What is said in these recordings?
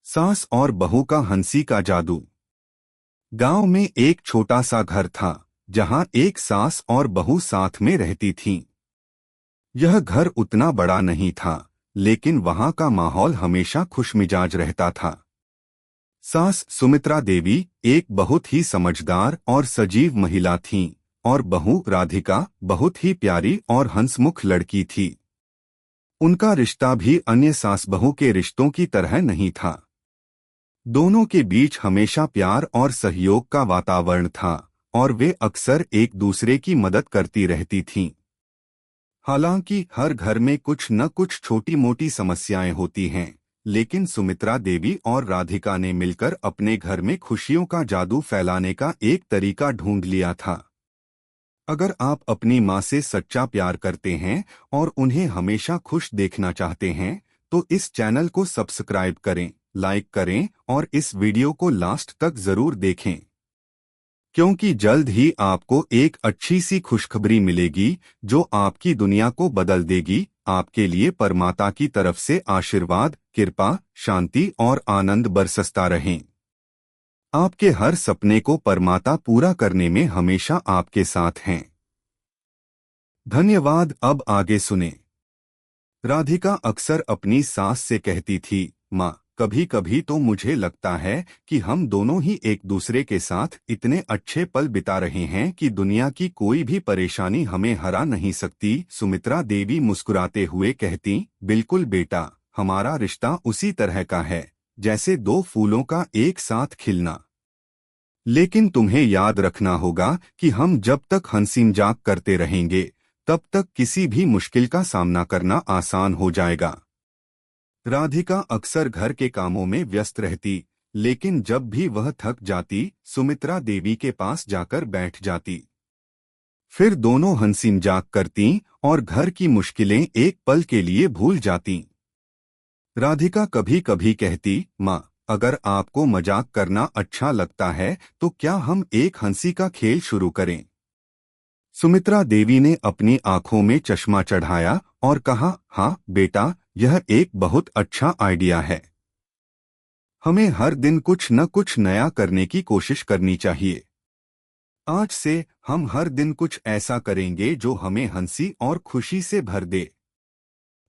सास और बहू का हंसी का जादू। गांव में एक छोटा सा घर था जहां एक सास और बहू साथ में रहती थीं। यह घर उतना बड़ा नहीं था, लेकिन वहां का माहौल हमेशा खुशमिजाज रहता था। सास सुमित्रा देवी एक बहुत ही समझदार और सजीव महिला थीं, और बहू राधिका बहुत ही प्यारी और हंसमुख लड़की थी। उनका रिश्ता भी अन्य सास बहू के रिश्तों की तरह नहीं था। दोनों के बीच हमेशा प्यार और सहयोग का वातावरण था, और वे अक्सर एक दूसरे की मदद करती रहती थीं। हालांकि हर घर में कुछ न कुछ छोटी मोटी समस्याएं होती हैं, लेकिन सुमित्रा देवी और राधिका ने मिलकर अपने घर में खुशियों का जादू फैलाने का एक तरीका ढूंढ लिया था। अगर आप अपनी माँ से सच्चा प्यार करते हैं और उन्हें हमेशा खुश देखना चाहते हैं, तो इस चैनल को सब्सक्राइब करें, लाइक करें और इस वीडियो को लास्ट तक जरूर देखें, क्योंकि जल्द ही आपको एक अच्छी सी खुशखबरी मिलेगी जो आपकी दुनिया को बदल देगी। आपके लिए परमात्मा की तरफ से आशीर्वाद, कृपा, शांति और आनंद बरसता रहें। आपके हर सपने को परमात्मा पूरा करने में हमेशा आपके साथ हैं। धन्यवाद। अब आगे सुने। राधिका अक्सर अपनी सास से कहती थी, माँ, कभी कभी तो मुझे लगता है कि हम दोनों ही एक दूसरे के साथ इतने अच्छे पल बिता रहे हैं कि दुनिया की कोई भी परेशानी हमें हरा नहीं सकती। सुमित्रा देवी मुस्कुराते हुए कहती, बिल्कुल बेटा, हमारा रिश्ता उसी तरह का है जैसे दो फूलों का एक साथ खिलना। लेकिन तुम्हें याद रखना होगा कि हम जब तक हंसी मजाक करते रहेंगे, तब तक किसी भी मुश्किल का सामना करना आसान हो जाएगा। राधिका अक्सर घर के कामों में व्यस्त रहती, लेकिन जब भी वह थक जाती, सुमित्रा देवी के पास जाकर बैठ जाती। फिर दोनों हंसी मजाक करतीं और घर की मुश्किलें एक पल के लिए भूल जातीं। राधिका कभी कभी कहती, माँ, अगर आपको मजाक करना अच्छा लगता है तो क्या हम एक हंसी का खेल शुरू करें। सुमित्रा देवी ने अपनी आंखों में चश्मा चढ़ाया और कहा, हाँ बेटा, यह एक बहुत अच्छा आइडिया है। हमें हर दिन कुछ न कुछ नया करने की कोशिश करनी चाहिए। आज से हम हर दिन कुछ ऐसा करेंगे जो हमें हंसी और खुशी से भर दे।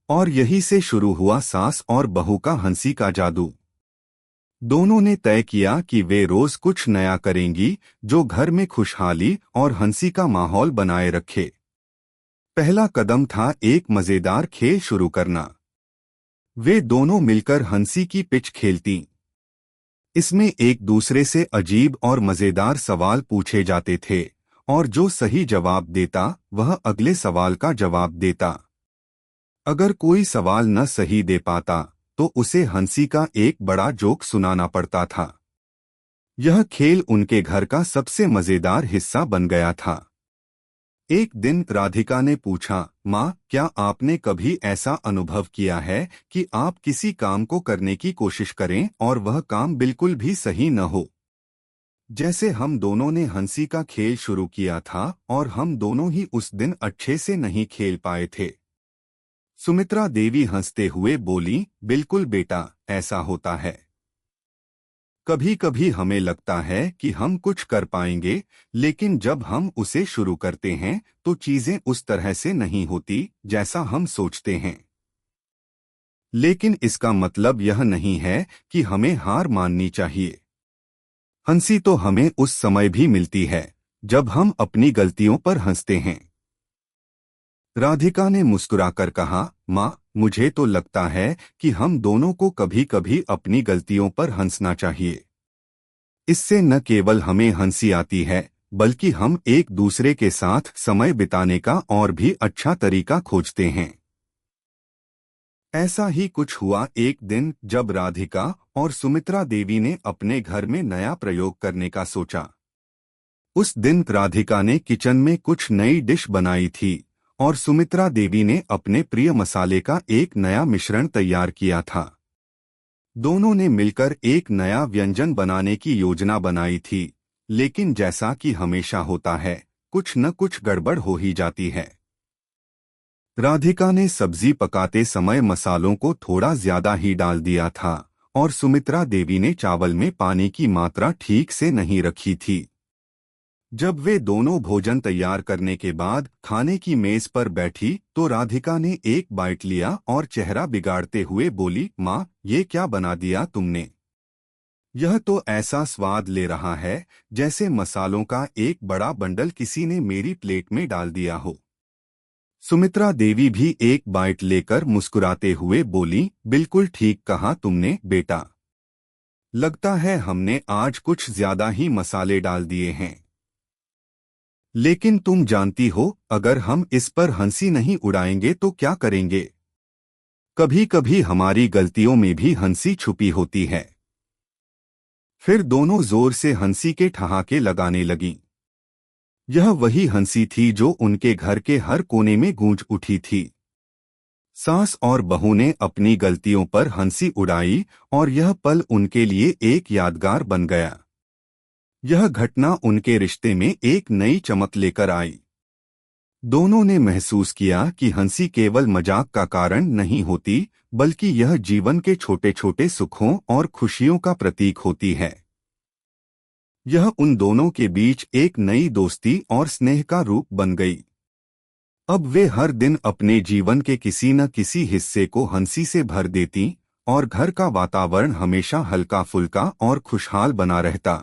और यही से शुरू हुआ सास और बहू का हंसी का जादू। दोनों ने तय किया कि वे रोज कुछ नया करेंगी जो घर में खुशहाली और हंसी का माहौल बनाए रखे। पहला कदम था एक मजेदार खेल शुरू करना। वे दोनों मिलकर हंसी की पिच खेलतीं। इसमें एक दूसरे से अजीब और मजेदार सवाल पूछे जाते थे, और जो सही जवाब देता वह अगले सवाल का जवाब देता। अगर कोई सवाल न सही दे पाता तो उसे हंसी का एक बड़ा जोक सुनाना पड़ता था। यह खेल उनके घर का सबसे मजेदार हिस्सा बन गया था। एक दिन राधिका ने पूछा, माँ, क्या आपने कभी ऐसा अनुभव किया है कि आप किसी काम को करने की कोशिश करें और वह काम बिल्कुल भी सही न हो। जैसे हम दोनों ने हंसी का खेल शुरू किया था और हम दोनों ही उस दिन अच्छे से नहीं खेल पाए थे। सुमित्रा देवी हंसते हुए बोली, बिल्कुल बेटा, ऐसा होता है। कभी कभी हमें लगता है कि हम कुछ कर पाएंगे, लेकिन जब हम उसे शुरू करते हैं तो चीजें उस तरह से नहीं होती जैसा हम सोचते हैं। लेकिन इसका मतलब यह नहीं है कि हमें हार माननी चाहिए। हंसी तो हमें उस समय भी मिलती है जब हम अपनी गलतियों पर हंसते हैं। राधिका ने मुस्कुराकर कहा, माँ, मुझे तो लगता है कि हम दोनों को कभी कभी अपनी गलतियों पर हंसना चाहिए। इससे न केवल हमें हंसी आती है, बल्कि हम एक दूसरे के साथ समय बिताने का और भी अच्छा तरीका खोजते हैं। ऐसा ही कुछ हुआ एक दिन जब राधिका और सुमित्रा देवी ने अपने घर में नया प्रयोग करने का सोचा। उस दिन राधिका ने किचन में कुछ नई डिश बनाई थी और सुमित्रा देवी ने अपने प्रिय मसाले का एक नया मिश्रण तैयार किया था। दोनों ने मिलकर एक नया व्यंजन बनाने की योजना बनाई थी, लेकिन जैसा कि हमेशा होता है, कुछ न कुछ गड़बड़ हो ही जाती है। राधिका ने सब्जी पकाते समय मसालों को थोड़ा ज्यादा ही डाल दिया था और सुमित्रा देवी ने चावल में पानी की मात्रा ठीक से नहीं रखी थी। जब वे दोनों भोजन तैयार करने के बाद खाने की मेज पर बैठी तो राधिका ने एक बाइट लिया और चेहरा बिगाड़ते हुए बोली, माँ, ये क्या बना दिया तुमने? यह तो ऐसा स्वाद ले रहा है जैसे मसालों का एक बड़ा बंडल किसी ने मेरी प्लेट में डाल दिया हो। सुमित्रा देवी भी एक बाइट लेकर मुस्कुराते हुए बोली, बिल्कुल ठीक कहा तुमने बेटा। लगता है हमने आज कुछ ज्यादा ही मसाले डाल दिए हैं। लेकिन तुम जानती हो, अगर हम इस पर हंसी नहीं उड़ाएंगे तो क्या करेंगे? कभी कभी हमारी गलतियों में भी हंसी छुपी होती है। फिर दोनों जोर से हंसी के ठहाके लगाने लगीं। यह वही हंसी थी जो उनके घर के हर कोने में गूंज उठी थी। सास और बहू ने अपनी गलतियों पर हंसी उड़ाई और यह पल उनके लिए एक यादगार बन गया। यह घटना उनके रिश्ते में एक नई चमक लेकर आई। दोनों ने महसूस किया कि हंसी केवल मजाक का कारण नहीं होती, बल्कि यह जीवन के छोटे छोटे सुखों और खुशियों का प्रतीक होती है। यह उन दोनों के बीच एक नई दोस्ती और स्नेह का रूप बन गई। अब वे हर दिन अपने जीवन के किसी न किसी हिस्से को हंसी से भर देती और घर का वातावरण हमेशा हल्का फुल्का और खुशहाल बना रहता।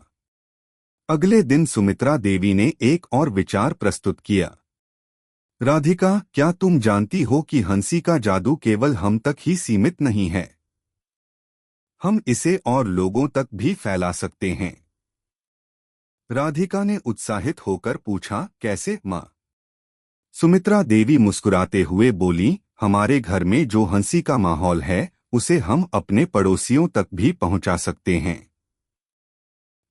अगले दिन सुमित्रा देवी ने एक और विचार प्रस्तुत किया। राधिका, क्या तुम जानती हो कि हंसी का जादू केवल हम तक ही सीमित नहीं है? हम इसे और लोगों तक भी फैला सकते हैं। राधिका ने उत्साहित होकर पूछा, कैसे माँ? सुमित्रा देवी मुस्कुराते हुए बोली, हमारे घर में जो हंसी का माहौल है उसे हम अपने पड़ोसियों तक भी पहुंचा सकते हैं।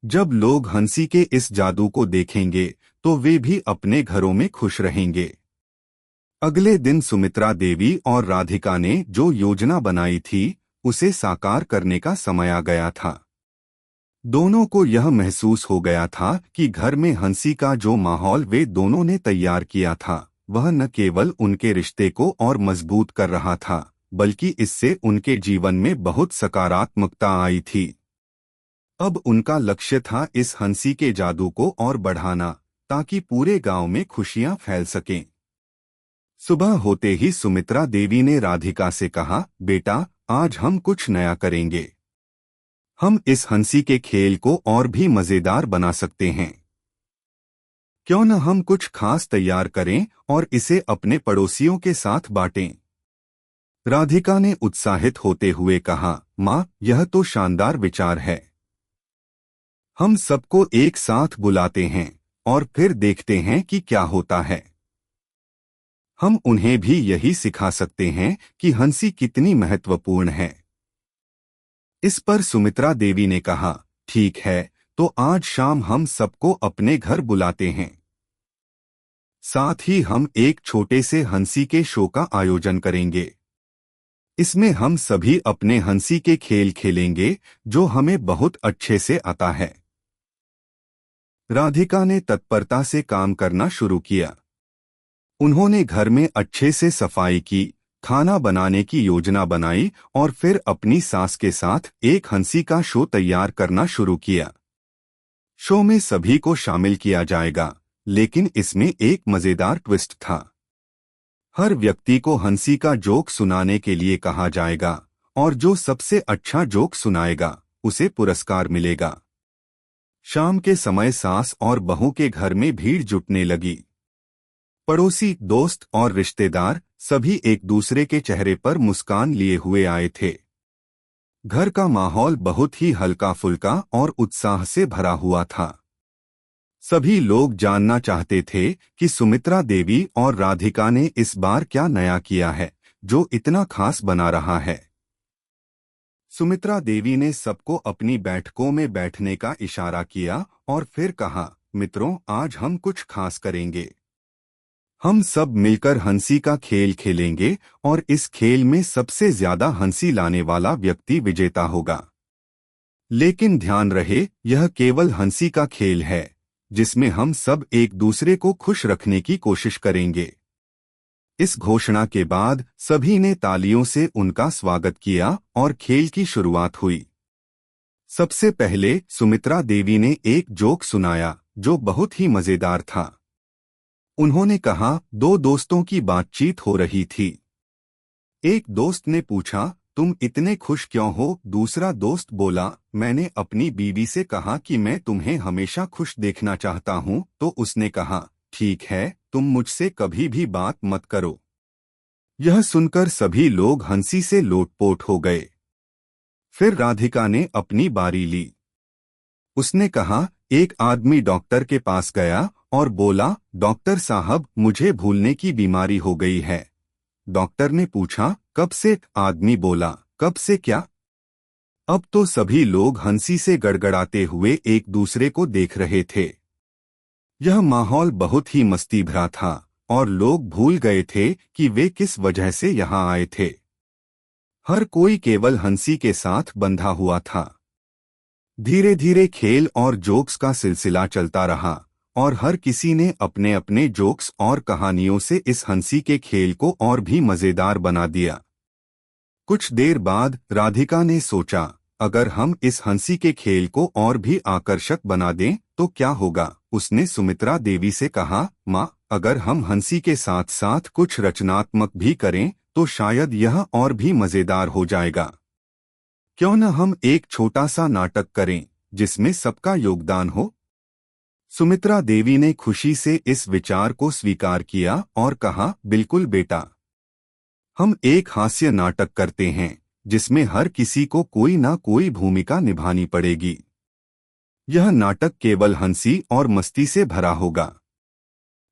जब लोग हंसी के इस जादू को देखेंगे तो वे भी अपने घरों में खुश रहेंगे। अगले दिन सुमित्रा देवी और राधिका ने जो योजना बनाई थी उसे साकार करने का समय आ गया था। दोनों को यह महसूस हो गया था कि घर में हंसी का जो माहौल वे दोनों ने तैयार किया था वह न केवल उनके रिश्ते को और मजबूत कर रहा था, बल्कि इससे उनके जीवन में बहुत सकारात्मकता आई थी। अब उनका लक्ष्य था इस हंसी के जादू को और बढ़ाना, ताकि पूरे गांव में खुशियां फैल सकें। सुबह होते ही सुमित्रा देवी ने राधिका से कहा, बेटा, आज हम कुछ नया करेंगे। हम इस हंसी के खेल को और भी मजेदार बना सकते हैं। क्यों न हम कुछ खास तैयार करें और इसे अपने पड़ोसियों के साथ बांटें? राधिका ने उत्साहित होते हुए कहा, माँ, यह तो शानदार विचार है। हम सबको एक साथ बुलाते हैं और फिर देखते हैं कि क्या होता है। हम उन्हें भी यही सिखा सकते हैं कि हंसी कितनी महत्वपूर्ण है। इस पर सुमित्रा देवी ने कहा, ठीक है, तो आज शाम हम सबको अपने घर बुलाते हैं। साथ ही हम एक छोटे से हंसी के शो का आयोजन करेंगे। इसमें हम सभी अपने हंसी के खेल खेलेंगे जो हमें बहुत अच्छे से आता है। राधिका ने तत्परता से काम करना शुरू किया। उन्होंने घर में अच्छे से सफाई की, खाना बनाने की योजना बनाई और फिर अपनी सास के साथ एक हंसी का शो तैयार करना शुरू किया। शो में सभी को शामिल किया जाएगा, लेकिन इसमें एक मजेदार ट्विस्ट था। हर व्यक्ति को हंसी का जोक सुनाने के लिए कहा जाएगा और जो सबसे अच्छा जोक सुनाएगा उसे पुरस्कार मिलेगा। शाम के समय सास और बहू के घर में भीड़ जुटने लगी। पड़ोसी, दोस्त और रिश्तेदार सभी एक दूसरे के चेहरे पर मुस्कान लिए हुए आए थे। घर का माहौल बहुत ही हल्का फुल्का और उत्साह से भरा हुआ था। सभी लोग जानना चाहते थे कि सुमित्रा देवी और राधिका ने इस बार क्या नया किया है जो इतना खास बना रहा है। सुमित्रा देवी ने सबको अपनी बैठकों में बैठने का इशारा किया और फिर कहा, मित्रों, आज हम कुछ खास करेंगे। हम सब मिलकर हंसी का खेल खेलेंगे और इस खेल में सबसे ज्यादा हंसी लाने वाला व्यक्ति विजेता होगा। लेकिन ध्यान रहे, यह केवल हंसी का खेल है जिसमें हम सब एक दूसरे को खुश रखने की कोशिश करेंगे। इस घोषणा के बाद सभी ने तालियों से उनका स्वागत किया और खेल की शुरुआत हुई। सबसे पहले सुमित्रा देवी ने एक जोक सुनाया जो बहुत ही मजेदार था। उन्होंने कहा, दो दोस्तों की बातचीत हो रही थी। एक दोस्त ने पूछा, तुम इतने खुश क्यों हो? दूसरा दोस्त बोला, मैंने अपनी बीवी से कहा कि मैं तुम्हें हमेशा खुश देखना चाहता हूं, तो उसने कहा, ठीक है, तुम मुझसे कभी भी बात मत करो। यह सुनकर सभी लोग हंसी से लोटपोट हो गए। फिर राधिका ने अपनी बारी ली। उसने कहा, एक आदमी डॉक्टर के पास गया और बोला, डॉक्टर साहब, मुझे भूलने की बीमारी हो गई है। डॉक्टर ने पूछा, कब से? आदमी बोला, कब से क्या? अब तो सभी लोग हंसी से गड़गड़ाते हुए एक दूसरे को देख रहे थे। यह माहौल बहुत ही मस्ती भरा था और लोग भूल गए थे कि वे किस वजह से यहाँ आए थे। हर कोई केवल हंसी के साथ बंधा हुआ था। धीरे धीरे खेल और जोक्स का सिलसिला चलता रहा और हर किसी ने अपने अपने जोक्स और कहानियों से इस हंसी के खेल को और भी मजेदार बना दिया। कुछ देर बाद राधिका ने सोचा, अगर हम इस हंसी के खेल को और भी आकर्षक बना दें तो क्या होगा? उसने सुमित्रा देवी से कहा, माँ, अगर हम हंसी के साथ साथ कुछ रचनात्मक भी करें तो शायद यह और भी मजेदार हो जाएगा। क्यों न हम एक छोटा सा नाटक करें जिसमें सबका योगदान हो? सुमित्रा देवी ने खुशी से इस विचार को स्वीकार किया और कहा, बिल्कुल बेटा, हम एक हास्य नाटक करते हैं जिसमें हर किसी को कोई ना कोई भूमिका निभानी पड़ेगी। यह नाटक केवल हंसी और मस्ती से भरा होगा।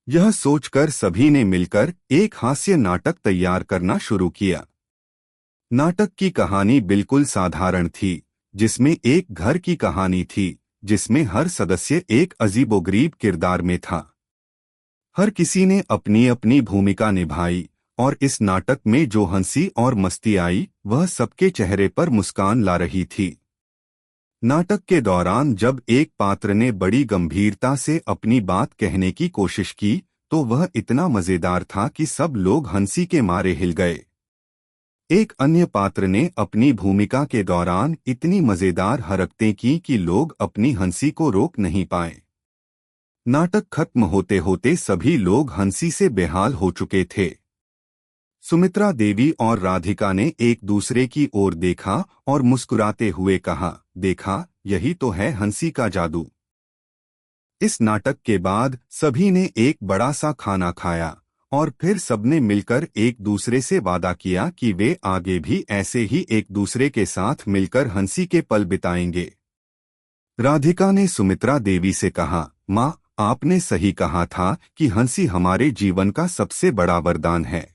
यह सोचकर सभी ने मिलकर एक हास्य नाटक तैयार करना शुरू किया। नाटक की कहानी बिल्कुल साधारण थी, जिसमें एक घर की कहानी थी जिसमें हर सदस्य एक अजीबोगरीब किरदार में था। हर किसी ने अपनी अपनी भूमिका निभाई और इस नाटक में जो हंसी और मस्ती आई वह सबके चेहरे पर मुस्कान ला रही थी। नाटक के दौरान जब एक पात्र ने बड़ी गंभीरता से अपनी बात कहने की कोशिश की तो वह इतना मजेदार था कि सब लोग हंसी के मारे हिल गए। एक अन्य पात्र ने अपनी भूमिका के दौरान इतनी मजेदार हरकतें की कि लोग अपनी हंसी को रोक नहीं पाए। नाटक खत्म होते होते सभी लोग हंसी से बेहाल हो चुके थे। सुमित्रा देवी और राधिका ने एक दूसरे की ओर देखा और मुस्कुराते हुए कहा, देखा, यही तो है हंसी का जादू। इस नाटक के बाद सभी ने एक बड़ा सा खाना खाया और फिर सबने मिलकर एक दूसरे से वादा किया कि वे आगे भी ऐसे ही एक दूसरे के साथ मिलकर हंसी के पल बिताएंगे। राधिका ने सुमित्रा देवी से कहा, माँ, आपने सही कहा था कि हंसी हमारे जीवन का सबसे बड़ा वरदान है।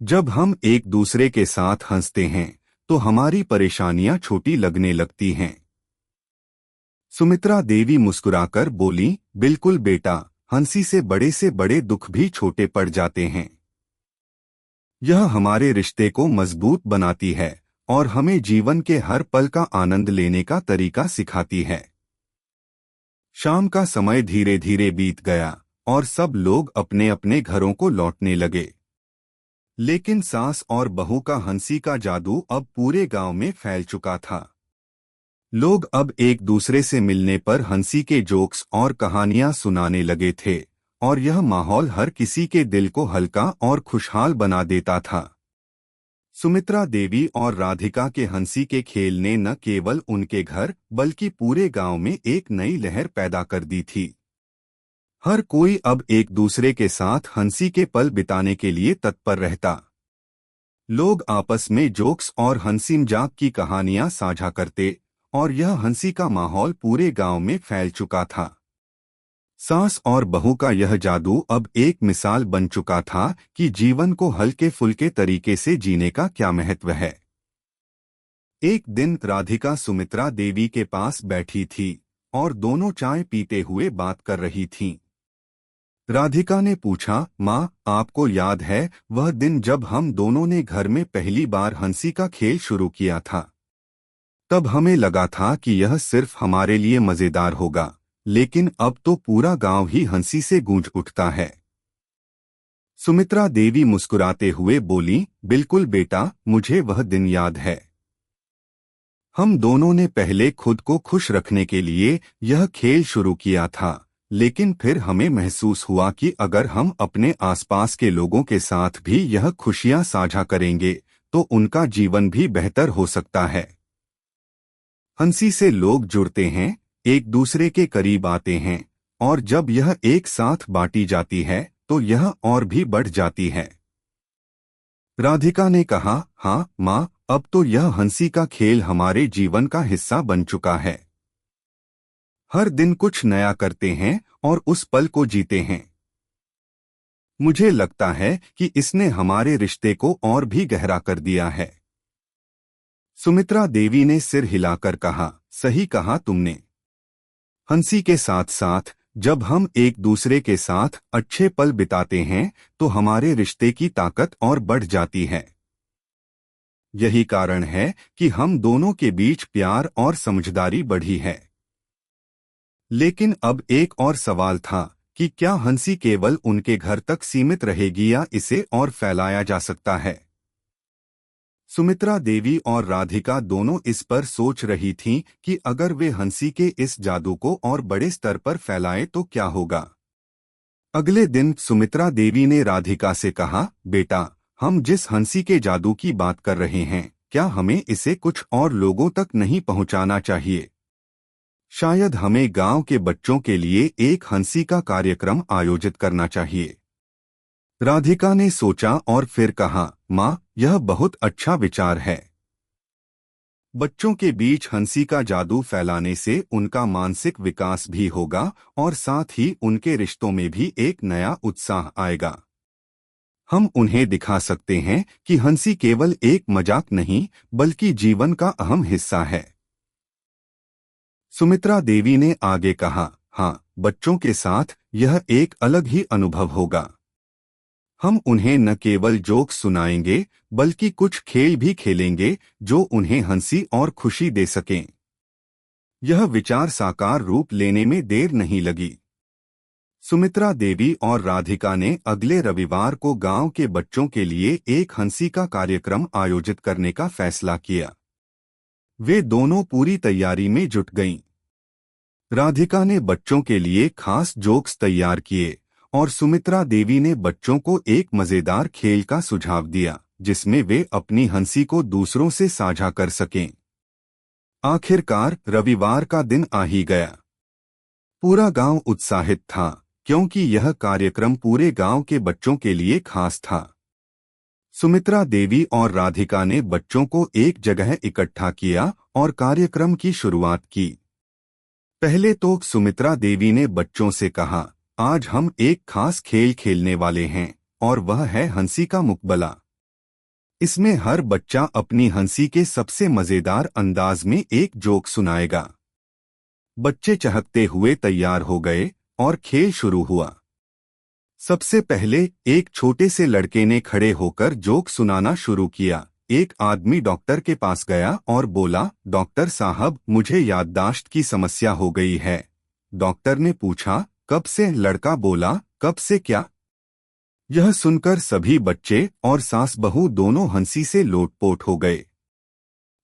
जब हम एक दूसरे के साथ हंसते हैं तो हमारी परेशानियां छोटी लगने लगती हैं। सुमित्रा देवी मुस्कुराकर बोली, बिल्कुल बेटा, हंसी से बड़े दुख भी छोटे पड़ जाते हैं। यह हमारे रिश्ते को मजबूत बनाती है और हमें जीवन के हर पल का आनंद लेने का तरीका सिखाती है। शाम का समय धीरे धीरे बीत गया और सब लोग अपने अपने घरों को लौटने लगे। लेकिन सास और बहू का हंसी का जादू अब पूरे गांव में फैल चुका था। लोग अब एक दूसरे से मिलने पर हंसी के जोक्स और कहानियां सुनाने लगे थे और यह माहौल हर किसी के दिल को हल्का और खुशहाल बना देता था। सुमित्रा देवी और राधिका के हंसी के खेल ने न केवल उनके घर बल्कि पूरे गांव में एक नई लहर पैदा कर दी थी। हर कोई अब एक दूसरे के साथ हंसी के पल बिताने के लिए तत्पर रहता। लोग आपस में जोक्स और हंसी मजाक की कहानियां साझा करते और यह हंसी का माहौल पूरे गांव में फैल चुका था। सास और बहू का यह जादू अब एक मिसाल बन चुका था कि जीवन को हल्के फुल्के तरीके से जीने का क्या महत्व है। एक दिन राधिका सुमित्रा देवी के पास बैठी थी और दोनों चाय पीते हुए बात कर रही थीं। राधिका ने पूछा, माँ, आपको याद है वह दिन जब हम दोनों ने घर में पहली बार हंसी का खेल शुरू किया था? तब हमें लगा था कि यह सिर्फ हमारे लिए मजेदार होगा, लेकिन अब तो पूरा गांव ही हंसी से गूंज उठता है। सुमित्रा देवी मुस्कुराते हुए बोली, बिल्कुल बेटा, मुझे वह दिन याद है। हम दोनों ने पहले खुद को खुश रखने के लिए यह खेल शुरू किया था, लेकिन फिर हमें महसूस हुआ कि अगर हम अपने आसपास के लोगों के साथ भी यह खुशियां साझा करेंगे तो उनका जीवन भी बेहतर हो सकता है। हंसी से लोग जुड़ते हैं, एक दूसरे के करीब आते हैं, और जब यह एक साथ बांटी जाती है तो यह और भी बढ़ जाती है। राधिका ने कहा, हाँ माँ, अब तो यह हंसी का खेल हमारे जीवन का हिस्सा बन चुका है। हर दिन कुछ नया करते हैं और उस पल को जीते हैं। मुझे लगता है कि इसने हमारे रिश्ते को और भी गहरा कर दिया है। सुमित्रा देवी ने सिर हिलाकर कहा, सही कहा तुमने। हंसी के साथ साथ जब हम एक दूसरे के साथ अच्छे पल बिताते हैं तो हमारे रिश्ते की ताकत और बढ़ जाती है। यही कारण है कि हम दोनों के बीच प्यार और समझदारी बढ़ी है। लेकिन अब एक और सवाल था कि क्या हंसी केवल उनके घर तक सीमित रहेगी या इसे और फैलाया जा सकता है। सुमित्रा देवी और राधिका दोनों इस पर सोच रही थीं कि अगर वे हंसी के इस जादू को और बड़े स्तर पर फैलाएं तो क्या होगा। अगले दिन सुमित्रा देवी ने राधिका से कहा, बेटा, हम जिस हंसी के जादू की बात कर रहे हैं, क्या हमें इसे कुछ और लोगों तक नहीं पहुंचाना चाहिए? शायद हमें गांव के बच्चों के लिए एक हंसी का कार्यक्रम आयोजित करना चाहिए। राधिका ने सोचा और फिर कहा, माँ, यह बहुत अच्छा विचार है। बच्चों के बीच हंसी का जादू फैलाने से उनका मानसिक विकास भी होगा और साथ ही उनके रिश्तों में भी एक नया उत्साह आएगा। हम उन्हें दिखा सकते हैं कि हंसी केवल एक मजाक नहीं बल्कि जीवन का अहम हिस्सा है। सुमित्रा देवी ने आगे कहा, हाँ, बच्चों के साथ यह एक अलग ही अनुभव होगा। हम उन्हें न केवल जोक्स सुनाएंगे बल्कि कुछ खेल भी खेलेंगे जो उन्हें हंसी और खुशी दे सकें। यह विचार साकार रूप लेने में देर नहीं लगी। सुमित्रा देवी और राधिका ने अगले रविवार को गांव के बच्चों के लिए एक हंसी का कार्यक्रम आयोजित करने का फैसला किया। वे दोनों पूरी तैयारी में जुट गईं। राधिका ने बच्चों के लिए खास जोक्स तैयार किए और सुमित्रा देवी ने बच्चों को एक मजेदार खेल का सुझाव दिया जिसमें वे अपनी हंसी को दूसरों से साझा कर सकें। आखिरकार रविवार का दिन आ ही गया। पूरा गांव उत्साहित था क्योंकि यह कार्यक्रम पूरे गांव के बच्चों के लिए खास था। सुमित्रा देवी और राधिका ने बच्चों को एक जगह इकट्ठा किया और कार्यक्रम की शुरुआत की। पहले तो सुमित्रा देवी ने बच्चों से कहा, आज हम एक खास खेल खेलने वाले हैं और वह है हंसी का मुकबला। इसमें हर बच्चा अपनी हंसी के सबसे मजेदार अंदाज में एक जोक सुनाएगा। बच्चे चहकते हुए तैयार हो गए और खेल शुरू हुआ। सबसे पहले एक छोटे से लड़के ने खड़े होकर जोक सुनाना शुरू किया। एक आदमी डॉक्टर के पास गया और बोला, डॉक्टर साहब, मुझे याददाश्त की समस्या हो गई है। डॉक्टर ने पूछा, कब से? लड़का बोला, कब से क्या? यह सुनकर सभी बच्चे और सास बहू दोनों हंसी से लोटपोट हो गए।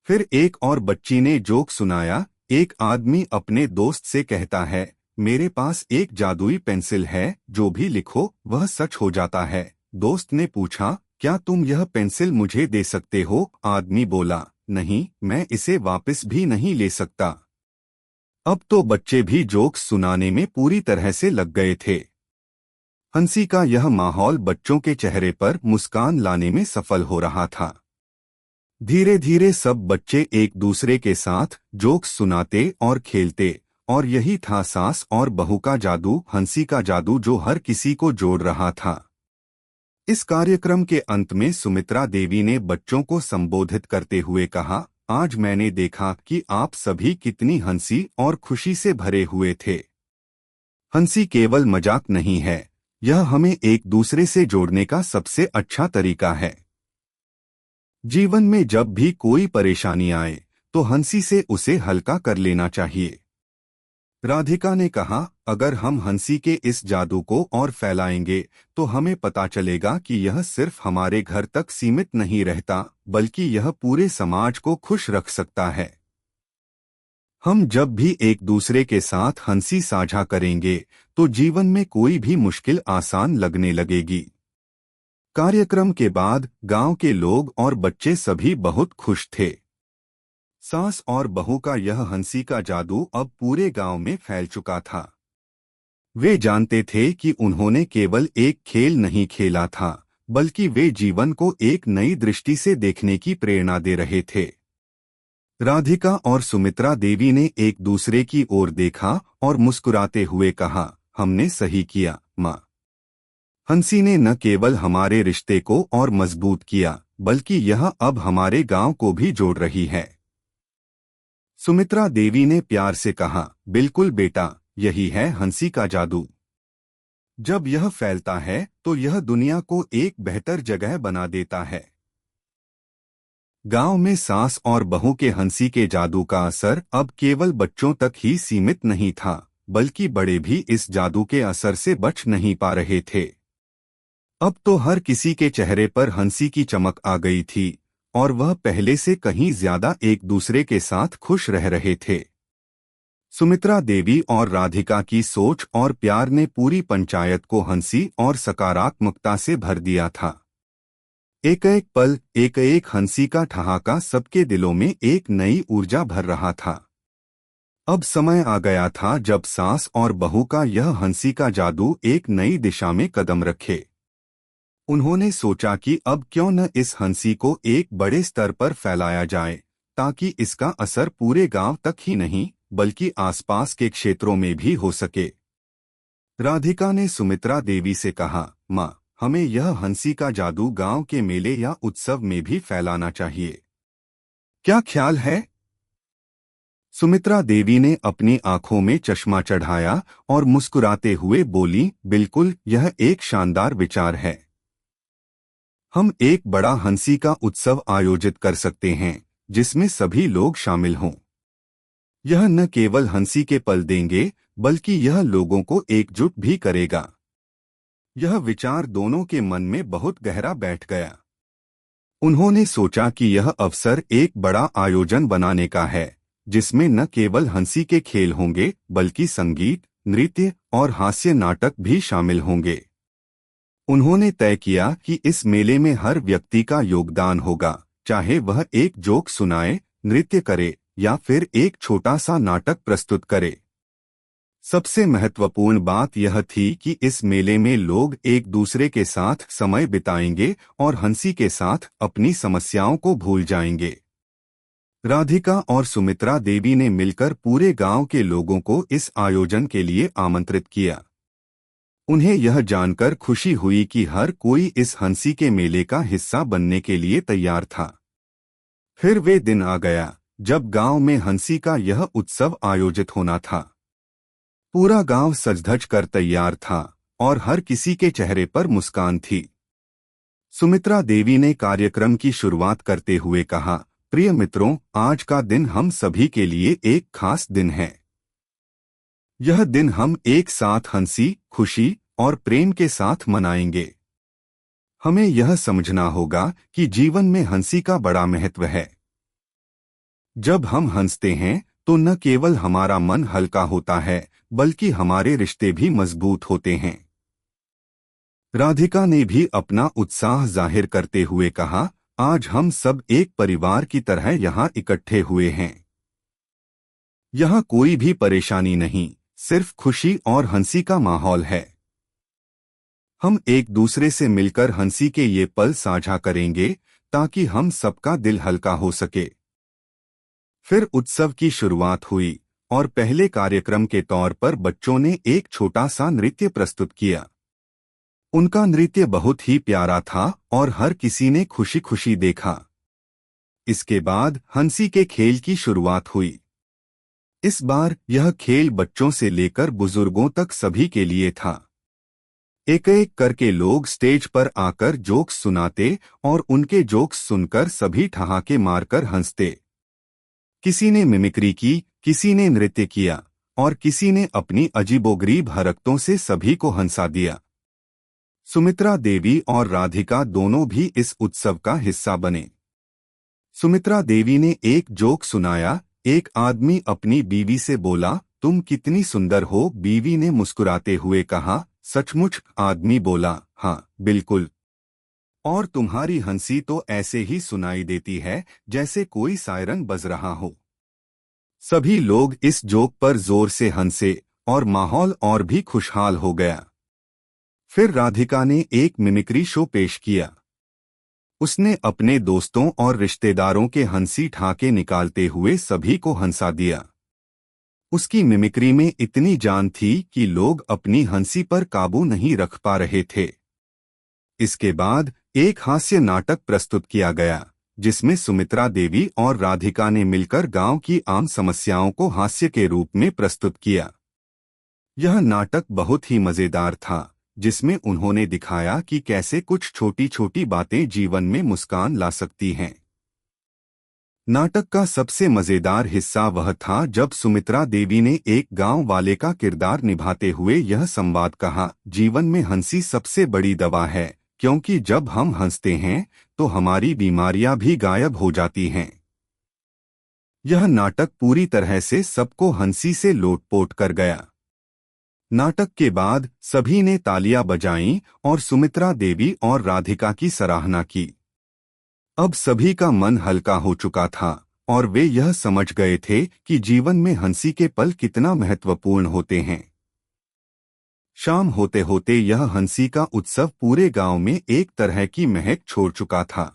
फिर एक और बच्ची ने जोक सुनाया। एक आदमी अपने दोस्त से कहता है, मेरे पास एक जादुई पेंसिल है, जो भी लिखो वह सच हो जाता है। दोस्त ने पूछा, क्या तुम यह पेंसिल मुझे दे सकते हो? आदमी बोला, नहीं, मैं इसे वापस भी नहीं ले सकता। अब तो बच्चे भी जोक्स सुनाने में पूरी तरह से लग गए थे। हंसी का यह माहौल बच्चों के चेहरे पर मुस्कान लाने में सफल हो रहा था। धीरे धीरे सब बच्चे एक दूसरे के साथ जोक्स सुनाते और खेलते, और यही था सास और बहू का जादू, हंसी का जादू जो हर किसी को जोड़ रहा था। इस कार्यक्रम के अंत में सुमित्रा देवी ने बच्चों को संबोधित करते हुए कहा, आज मैंने देखा कि आप सभी कितनी हंसी और खुशी से भरे हुए थे। हंसी केवल मजाक नहीं है, यह हमें एक दूसरे से जोड़ने का सबसे अच्छा तरीका है। जीवन में जब भी कोई परेशानी आए तो हंसी से उसे हल्का कर लेना चाहिए। राधिका ने कहा, अगर हम हंसी के इस जादू को और फैलाएंगे तो हमें पता चलेगा कि यह सिर्फ हमारे घर तक सीमित नहीं रहता, बल्कि यह पूरे समाज को खुश रख सकता है। हम जब भी एक दूसरे के साथ हंसी साझा करेंगे तो जीवन में कोई भी मुश्किल आसान लगने लगेगी। कार्यक्रम के बाद गांव के लोग और बच्चे सभी बहुत खुश थे। सास और बहू का यह हंसी का जादू अब पूरे गांव में फैल चुका था। वे जानते थे कि उन्होंने केवल एक खेल नहीं खेला था, बल्कि वे जीवन को एक नई दृष्टि से देखने की प्रेरणा दे रहे थे। राधिका और सुमित्रा देवी ने एक दूसरे की ओर देखा और मुस्कुराते हुए कहा, हमने सही किया, माँ। हंसी ने न केवल हमारे रिश्ते को और मजबूत किया, बल्कि यह अब हमारे गांव को भी जोड़ रही है। सुमित्रा देवी ने प्यार से कहा, बिल्कुल बेटा, यही है हंसी का जादू। जब यह फैलता है तो यह दुनिया को एक बेहतर जगह बना देता है। गांव में सास और बहू के हंसी के जादू का असर अब केवल बच्चों तक ही सीमित नहीं था, बल्कि बड़े भी इस जादू के असर से बच नहीं पा रहे थे। अब तो हर किसी के चेहरे पर हंसी की चमक आ गई थी और वह पहले से कहीं ज्यादा एक दूसरे के साथ खुश रह रहे थे। सुमित्रा देवी और राधिका की सोच और प्यार ने पूरी पंचायत को हंसी और सकारात्मकता से भर दिया था। एक एक पल, एक एक हंसी का ठहाका सबके दिलों में एक नई ऊर्जा भर रहा था। अब समय आ गया था जब सास और बहू का यह हंसी का जादू एक नई दिशा में कदम रखे। उन्होंने सोचा कि अब क्यों न इस हंसी को एक बड़े स्तर पर फैलाया जाए, ताकि इसका असर पूरे गांव तक ही नहीं बल्कि आसपास के क्षेत्रों में भी हो सके। राधिका ने सुमित्रा देवी से कहा, माँ, हमें यह हंसी का जादू गांव के मेले या उत्सव में भी फैलाना चाहिए। क्या ख्याल है? सुमित्रा देवी ने अपनी आंखों में चश्मा चढ़ाया और मुस्कुराते हुए बोली, बिल्कुल, यह एक शानदार विचार है। हम एक बड़ा हंसी का उत्सव आयोजित कर सकते हैं जिसमें सभी लोग शामिल हों। यह न केवल हंसी के पल देंगे, बल्कि यह लोगों को एकजुट भी करेगा। यह विचार दोनों के मन में बहुत गहरा बैठ गया। उन्होंने सोचा कि यह अवसर एक बड़ा आयोजन बनाने का है, जिसमें न केवल हंसी के खेल होंगे, बल्कि संगीत, नृत्य और हास्य नाटक भी शामिल होंगे। उन्होंने तय किया कि इस मेले में हर व्यक्ति का योगदान होगा, चाहे वह एक जोक सुनाए, नृत्य करे या फिर एक छोटा सा नाटक प्रस्तुत करे। सबसे महत्वपूर्ण बात यह थी कि इस मेले में लोग एक दूसरे के साथ समय बिताएंगे और हंसी के साथ अपनी समस्याओं को भूल जाएंगे। राधिका और सुमित्रा देवी ने मिलकर पूरे गांव के लोगों को इस आयोजन के लिए आमंत्रित किया। उन्हें यह जानकर खुशी हुई कि हर कोई इस हंसी के मेले का हिस्सा बनने के लिए तैयार था। फिर वे दिन आ गया जब गांव में हंसी का यह उत्सव आयोजित होना था। पूरा गांव सज-धज कर तैयार था और हर किसी के चेहरे पर मुस्कान थी। सुमित्रा देवी ने कार्यक्रम की शुरुआत करते हुए कहा, प्रिय मित्रों, आज का दिन हम सभी के लिए एक खास दिन है। यह दिन हम एक साथ हंसी, खुशी और प्रेम के साथ मनाएंगे। हमें यह समझना होगा कि जीवन में हंसी का बड़ा महत्व है। जब हम हंसते हैं तो न केवल हमारा मन हल्का होता है, बल्कि हमारे रिश्ते भी मजबूत होते हैं। राधिका ने भी अपना उत्साह जाहिर करते हुए कहा, आज हम सब एक परिवार की तरह यहाँ इकट्ठे हुए हैं। यहाँ कोई भी परेशानी नहीं, सिर्फ खुशी और हंसी का माहौल है। हम एक दूसरे से मिलकर हंसी के ये पल साझा करेंगे ताकि हम सबका दिल हल्का हो सके। फिर उत्सव की शुरुआत हुई और पहले कार्यक्रम के तौर पर बच्चों ने एक छोटा सा नृत्य प्रस्तुत किया। उनका नृत्य बहुत ही प्यारा था और हर किसी ने खुशी खुशी देखा। इसके बाद हंसी के खेल की शुरुआत हुई। इस बार यह खेल बच्चों से लेकर बुजुर्गों तक सभी के लिए था। एक एक करके लोग स्टेज पर आकर जोक्स सुनाते और उनके जोक्स सुनकर सभी ठहाके मारकर हंसते। किसी ने मिमिक्री की, किसी ने नृत्य किया और किसी ने अपनी अजीबोगरीब हरकतों से सभी को हंसा दिया। सुमित्रा देवी और राधिका दोनों भी इस उत्सव का हिस्सा बने। सुमित्रा देवी ने एक जोक सुनाया। एक आदमी अपनी बीवी से बोला, तुम कितनी सुंदर हो। बीवी ने मुस्कुराते हुए कहा, सचमुच। आदमी बोला, हाँ बिल्कुल। और तुम्हारी हंसी तो ऐसे ही सुनाई देती है जैसे कोई सायरन बज रहा हो। सभी लोग इस जोक पर जोर से हंसे और माहौल और भी खुशहाल हो गया। फिर राधिका ने एक मिमिक्री शो पेश किया। उसने अपने दोस्तों और रिश्तेदारों के हंसी ठाके निकालते हुए सभी को हंसा दिया। उसकी मिमिक्री में इतनी जान थी कि लोग अपनी हंसी पर काबू नहीं रख पा रहे थे। इसके बाद एक हास्य नाटक प्रस्तुत किया गया, जिसमें सुमित्रा देवी और राधिका ने मिलकर गांव की आम समस्याओं को हास्य के रूप में प्रस्तुत किया। यह नाटक बहुत ही मजेदार था, जिसमें उन्होंने दिखाया कि कैसे कुछ छोटी छोटी बातें जीवन में मुस्कान ला सकती हैं। नाटक का सबसे मजेदार हिस्सा वह था जब सुमित्रा देवी ने एक गांव वाले का किरदार निभाते हुए यह संवाद कहा, जीवन में हंसी सबसे बड़ी दवा है, क्योंकि जब हम हंसते हैं तो हमारी बीमारियां भी गायब हो जाती हैं। यह नाटक पूरी तरह से सबको हंसी से लोटपोट कर गया। नाटक के बाद सभी ने तालियां बजाईं और सुमित्रा देवी और राधिका की सराहना की। अब सभी का मन हल्का हो चुका था और वे यह समझ गए थे कि जीवन में हंसी के पल कितना महत्वपूर्ण होते हैं। शाम होते होते यह हंसी का उत्सव पूरे गांव में एक तरह की महक छोड़ चुका था।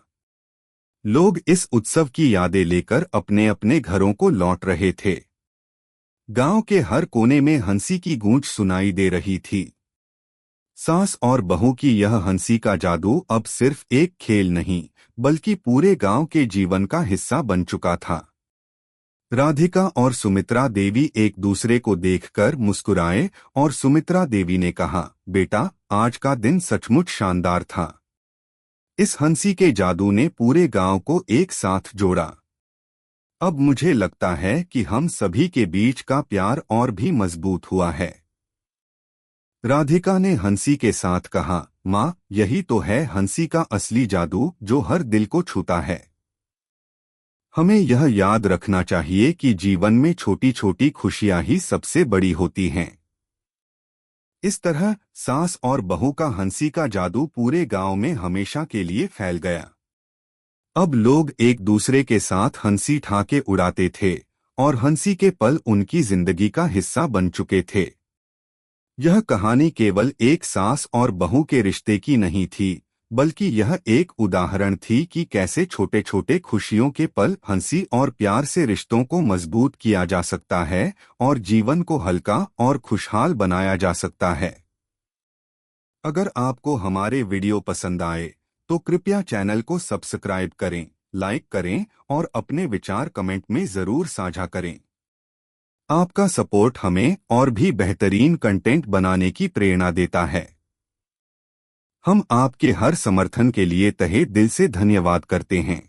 लोग इस उत्सव की यादें लेकर अपने अपने घरों को लौट रहे थे। गांव के हर कोने में हंसी की गूंज सुनाई दे रही थी। सास और बहू की यह हंसी का जादू अब सिर्फ एक खेल नहीं, बल्कि पूरे गांव के जीवन का हिस्सा बन चुका था। राधिका और सुमित्रा देवी एक दूसरे को देखकर मुस्कुराए और सुमित्रा देवी ने कहा, बेटा, आज का दिन सचमुच शानदार था। इस हंसी के जादू ने पूरे गांव को एक साथ जोड़ा। अब मुझे लगता है कि हम सभी के बीच का प्यार और भी मजबूत हुआ है। राधिका ने हंसी के साथ कहा, माँ, यही तो है हंसी का असली जादू जो हर दिल को छूता है। हमें यह याद रखना चाहिए कि जीवन में छोटी छोटी खुशियां ही सबसे बड़ी होती हैं। इस तरह सास और बहू का हंसी का जादू पूरे गांव में हमेशा के लिए फैल गया। अब लोग एक दूसरे के साथ हंसी ठाके उड़ाते थे और हंसी के पल उनकी जिंदगी का हिस्सा बन चुके थे। यह कहानी केवल एक सास और बहू के रिश्ते की नहीं थी, बल्कि यह एक उदाहरण थी कि कैसे छोटे छोटे खुशियों के पल, हंसी और प्यार से रिश्तों को मजबूत किया जा सकता है और जीवन को हल्का और खुशहाल बनाया जा सकता है। अगर आपको हमारे वीडियो पसंद आए तो कृपया चैनल को सब्सक्राइब करें, लाइक करें और अपने विचार कमेंट में जरूर साझा करें। आपका सपोर्ट हमें और भी बेहतरीन कंटेंट बनाने की प्रेरणा देता है। हम आपके हर समर्थन के लिए तहे दिल से धन्यवाद करते हैं।